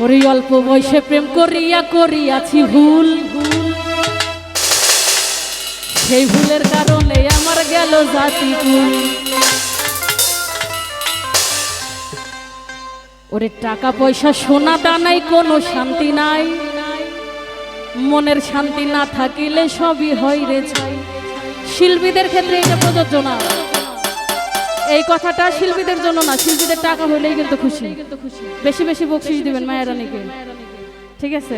ওরে অল্প বয়সে প্রেম করিয়া করিয়াছি ভুল, সেই ভুলের কারণে আমার গেল জাতি কুল। ওরে টাকা পয়সা সোনা দানাই কোনো শান্তি নাই, মনের শান্তি না থাকিলে সবই হয় রে ছাই। শিল্পীদের ক্ষেত্রে এটা প্রযোজ্য না, এই কথাটা শিল্পীদের জন্য না, শিল্পীদের টাকা হইলেই কিন্তু খুশি। বেশি বেশি বকশিশ দিবেন মায়ের রানীকে, ঠিক আছে?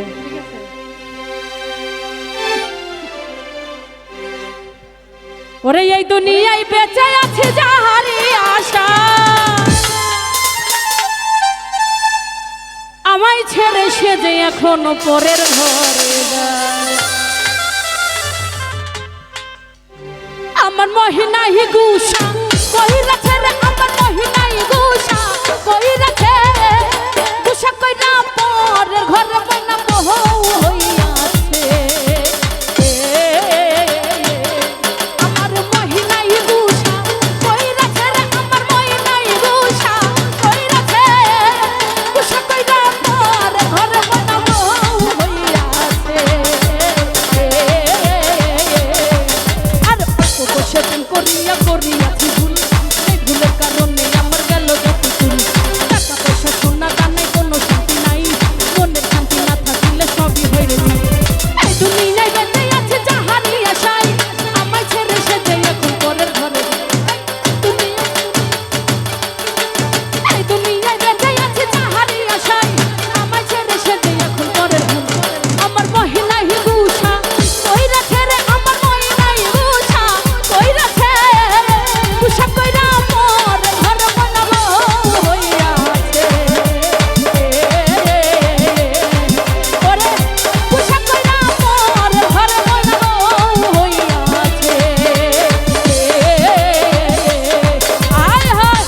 ওরে এই দুনিয়ায় বেঁচে আছে যাহারি আশা, আমায় ছেড়ে সে যে এখনো পরের ঘরে যায়। আমার মহিনাই গুসা কই রাখে রে, আমার মহিনাই গুসা কই রাখে, গুসা কই না পরের ঘরে বইনা বউ হইয়াছে। আমার মহিনাই গুসা কই রাখে রে, আমার মহিনাই গুসা কই রাখে, গুসা কই না পরের ঘরে বইনা বউ হইয়াছে। আর বসে দিন করিয়া করিয়াছি ভুল, এই ভুলের কারণে আমার গেল যত চুল। টাকা পয়সা সোনা দানাই কোনো শান্তি নাই, মনের শান্তি না থাকিলে সবই হইরে যায়। এই দুনিয়ায় বেঁচে আছে যাহারি আশায়, আমায় ছেড়ে সে যে এখন পরের ঘরে যায়। এই দুনিয়ায় বেঁচে আছে যাহারি আশায়, আমায় ছেড়ে সে যে এখন পরের ঘরে। আমার মহিনাই গুসা কই রাখে রে, আমার মহিনাই গুসা কই রাখে, গুসা কইরা পরের ঘরে বানাবো হইয়াছে। ওরে গুসা কইরা পরের ঘরে বানাবো হইয়াছে। আয় হায়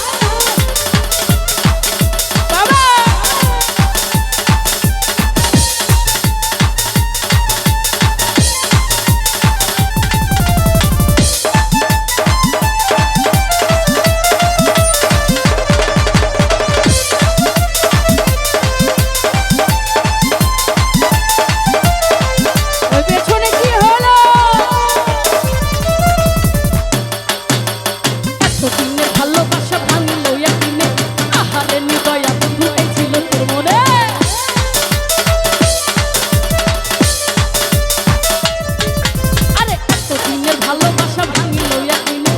বাবা, ওই পেছনে কি হলো? এতদিনের ভালোবাসা ভাঙলো একদিনে, আহারে নিদয়া বন্ধু এই ছিল তোর মনে। আরে এতদিনের ভালোবাসা ভাঙলো একদিনে,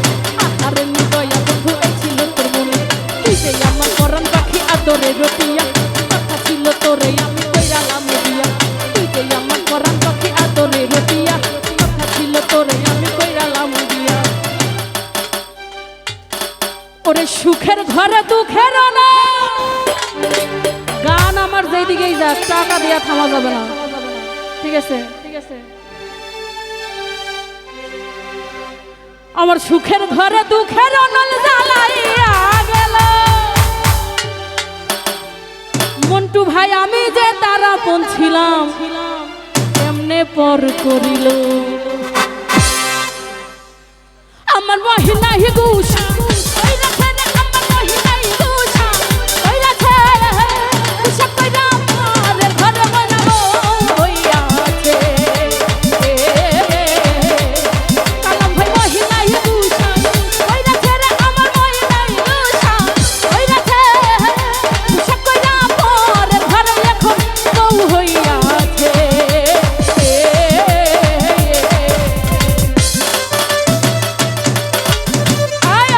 আহারে নিদয়া বন্ধু এই ছিল তোর মনে। তুই যে আমার পরাণ পাখি আদরে রতিয়া, কথা ছিল তোরে আমি কইরালাম বিয়া। তুই যে আমার পরাণ পাখি আদরে রতিয়া, কথা ছিল তোরে আমি কইরালাম বিয়া। ওরে সুখের ঘরে দুঃখের না, গান আমার যেদিকেই যাক টাকা দিয়া থামা যাবে না, ঠিক আছে? ঠিক আছে, আমার সুখের ঘরে দুঃখের নল জ্বালাইয়া গেল। মন্টু ভাই আমি যে তার আপন ছিলাম, এমনে পর করিল। আমার মহিনাই গুসা কই রাখে রে, আমার মহিনাই গুসা কই রাখে, গুসা কইরা পরের ঘরে বানাবো হইয়াছে। কালাম ভাই মহিনাই গুসা কই রাখে রে, আমার মহিনাই গুসা কই রাখে, গুসা কইরা পরের ঘরে এখন বউ হইয়াছে। আয়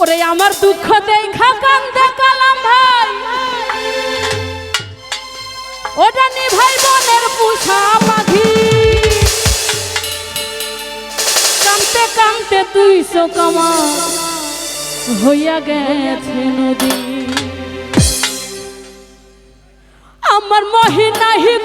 ওরে আমার দুঃখ দেখা কান্দে কালাম ভাই, ওটা নি ভাই বোনের পুষা পাখি। কামতে কামতে 200 কামা হইয়া গেছে নদী। আমার মহি নাহি